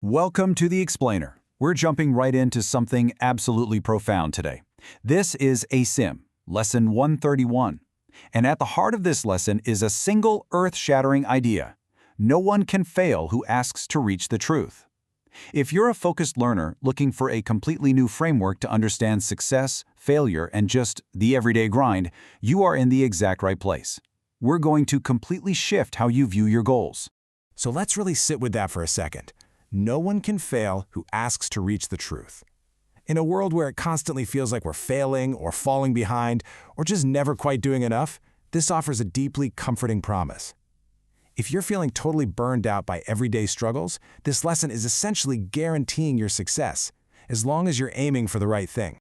Welcome to The Explainer. We're jumping right into something absolutely profound today. This is ACIM, Lesson 131. And at the heart of this lesson is a single earth-shattering idea. No one can fail who asks to reach the truth. If you're a focused learner looking for a completely new framework to understand success, failure, and just the everyday grind, you are in the exact right place. We're going to completely shift how you view your goals. So let's really sit with that for a second. No one can fail who asks to reach the truth. In a world where it constantly feels like we're failing or falling behind or just never quite doing enough, this offers a deeply comforting promise. If you're feeling totally burned out by everyday struggles, this lesson is essentially guaranteeing your success, as long as you're aiming for the right thing.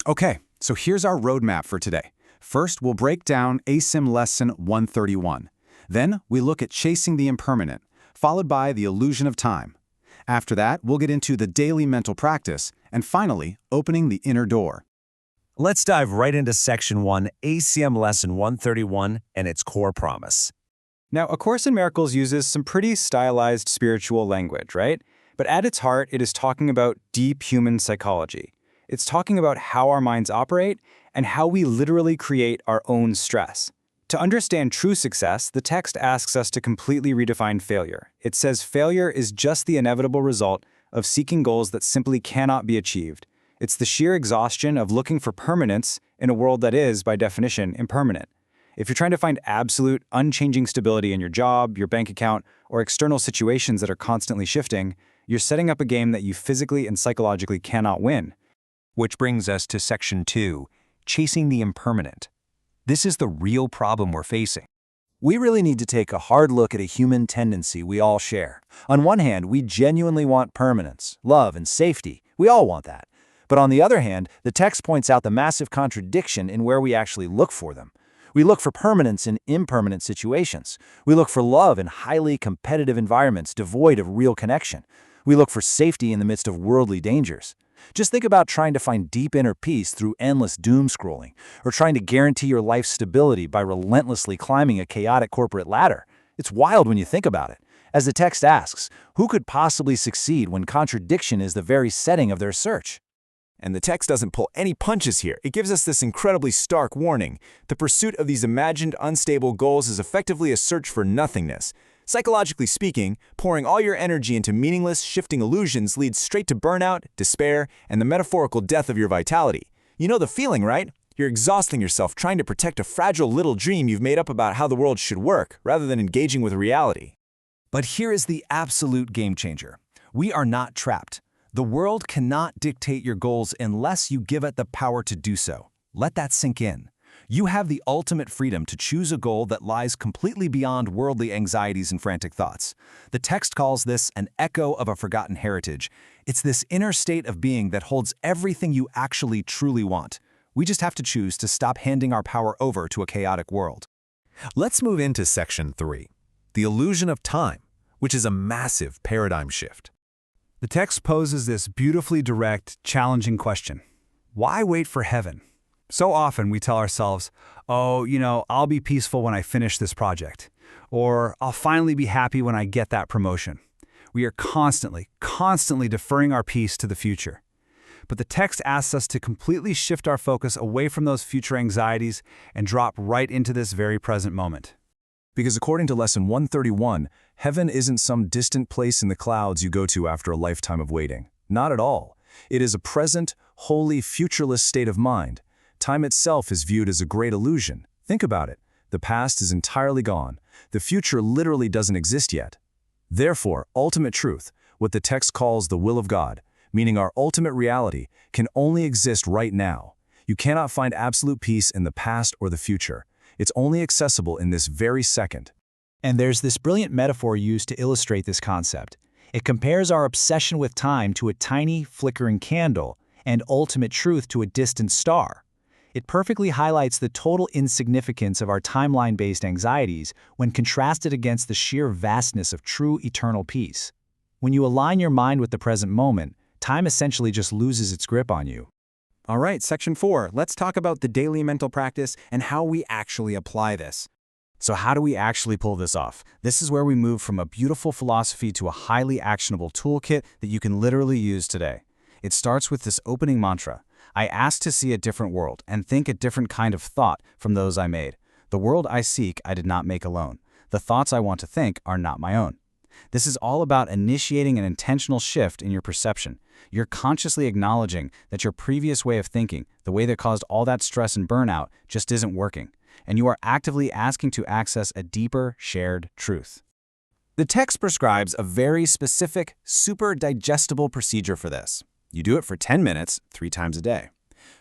Okay, so here's our roadmap for today. First, we'll break down ACIM Lesson 131. Then, we look at chasing the impermanent, followed by the illusion of time. After that, we'll get into the daily mental practice, and finally, opening the inner door. Let's dive right into Section 1, ACIM Lesson 131, and its core promise. Now, A Course in Miracles uses some pretty stylized spiritual language, right? But at its heart, it is talking about deep human psychology. It's talking about how our minds operate and how we literally create our own stress. To understand true success, the text asks us to completely redefine failure. It says failure is just the inevitable result of seeking goals that simply cannot be achieved. It's the sheer exhaustion of looking for permanence in a world that is, by definition, impermanent. If you're trying to find absolute, unchanging stability in your job, your bank account, or external situations that are constantly shifting, you're setting up a game that you physically and psychologically cannot win. Which brings us to Section 2, chasing the impermanent. This is the real problem we're facing. We really need to take a hard look at a human tendency we all share. On one hand, we genuinely want permanence, love, and safety. We all want that. But on the other hand, the text points out the massive contradiction in where we actually look for them. We look for permanence in impermanent situations. We look for love in highly competitive environments devoid of real connection. We look for safety in the midst of worldly dangers. Just think about trying to find deep inner peace through endless doom scrolling, or trying to guarantee your life's stability by relentlessly climbing a chaotic corporate ladder. It's wild when you think about it. As the text asks, who could possibly succeed when contradiction is the very setting of their search? And the text doesn't pull any punches here. It gives us this incredibly stark warning. The pursuit of these imagined unstable goals is effectively a search for nothingness. Psychologically speaking, pouring all your energy into meaningless, shifting illusions leads straight to burnout, despair, and the metaphorical death of your vitality. You know the feeling, right? You're exhausting yourself trying to protect a fragile little dream you've made up about how the world should work, rather than engaging with reality. But here is the absolute game changer. We are not trapped. The world cannot dictate your goals unless you give it the power to do so. Let that sink in. You have the ultimate freedom to choose a goal that lies completely beyond worldly anxieties and frantic thoughts. The text calls this an echo of a forgotten heritage. It's this inner state of being that holds everything you actually truly want. We just have to choose to stop handing our power over to a chaotic world. Let's move into Section 3, the illusion of time, which is a massive paradigm shift. The text poses this beautifully direct, challenging question. Why wait for heaven? So often we tell ourselves, I'll be peaceful when I finish this project, or I'll finally be happy when I get that promotion. We are constantly deferring our peace to the future. But the text asks us to completely shift our focus away from those future anxieties and drop right into this very present moment. Because according to Lesson 131, heaven isn't some distant place in the clouds you go to after a lifetime of waiting. Not at all. It is a present, wholly futureless state of mind. Time itself is viewed as a great illusion. Think about it. The past is entirely gone. The future literally doesn't exist yet. Therefore, ultimate truth, what the text calls the will of God, meaning our ultimate reality, can only exist right now. You cannot find absolute peace in the past or the future. It's only accessible in this very second. And there's this brilliant metaphor used to illustrate this concept. It compares our obsession with time to a tiny, flickering candle and ultimate truth to a distant star. It perfectly highlights the total insignificance of our timeline-based anxieties when contrasted against the sheer vastness of true eternal peace. When you align your mind with the present moment, time essentially just loses its grip on you. All right, Section 4, let's talk about the daily mental practice and how we actually apply this. So how do we actually pull this off? This is where we move from a beautiful philosophy to a highly actionable toolkit that you can literally use today. It starts with this opening mantra. I ask to see a different world and think a different kind of thought from those I made. The world I seek I did not make alone. The thoughts I want to think are not my own. This is all about initiating an intentional shift in your perception. You're consciously acknowledging that your previous way of thinking, the way that caused all that stress and burnout, just isn't working. And you are actively asking to access a deeper, shared truth. The text prescribes a very specific, super digestible procedure for this. You do it for 10 minutes, 3 times a day.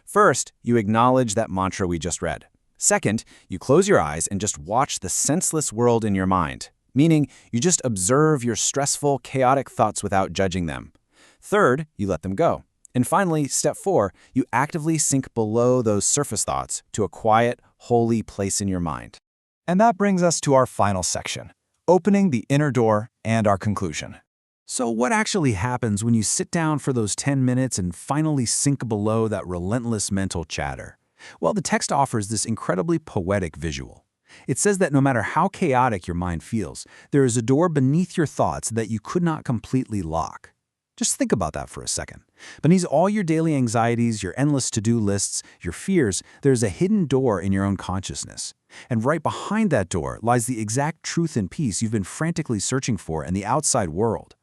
First, you acknowledge that mantra we just read. Second, you close your eyes and just watch the senseless world in your mind, meaning you just observe your stressful, chaotic thoughts without judging them. Third, you let them go. And finally, step 4, you actively sink below those surface thoughts to a quiet, holy place in your mind. And that brings us to our final section, opening the inner door and our conclusion. So what actually happens when you sit down for those 10 minutes and finally sink below that relentless mental chatter? Well, the text offers this incredibly poetic visual. It says that no matter how chaotic your mind feels, there is a door beneath your thoughts that you could not completely lock. Just think about that for a second. Beneath all your daily anxieties, your endless to-do lists, your fears, there's a hidden door in your own consciousness. And right behind that door lies the exact truth and peace you've been frantically searching for in the outside world.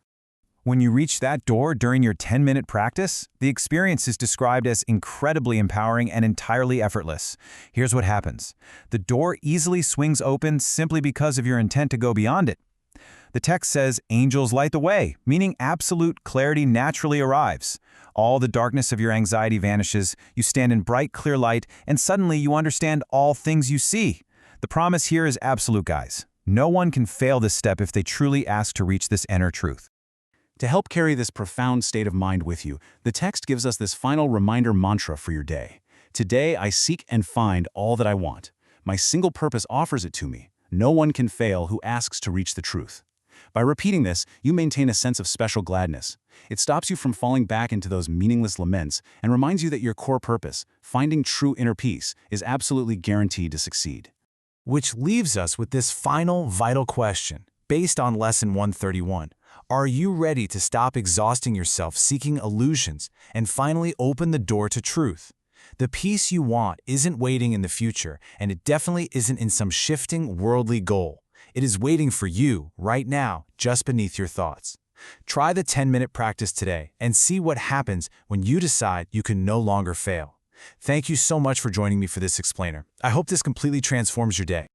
When you reach that door during your 10-minute practice, the experience is described as incredibly empowering and entirely effortless. Here's what happens. The door easily swings open simply because of your intent to go beyond it. The text says, angels light the way, meaning absolute clarity naturally arrives. All the darkness of your anxiety vanishes, you stand in bright, clear light, and suddenly you understand all things you see. The promise here is absolute, guys. No one can fail this step if they truly ask to reach this inner truth. To help carry this profound state of mind with you, the text gives us this final reminder mantra for your day. Today I seek and find all that I want. My single purpose offers it to me. No one can fail who asks to reach the truth. By repeating this, you maintain a sense of special gladness. It stops you from falling back into those meaningless laments and reminds you that your core purpose, finding true inner peace, is absolutely guaranteed to succeed. Which leaves us with this final vital question, based on Lesson 131. Are you ready to stop exhausting yourself seeking illusions and finally open the door to truth? The peace you want isn't waiting in the future, and it definitely isn't in some shifting worldly goal. It is waiting for you right now, just beneath your thoughts. Try the 10-minute practice today and see what happens when you decide you can no longer fail. Thank you so much for joining me for this explainer. I hope this completely transforms your day.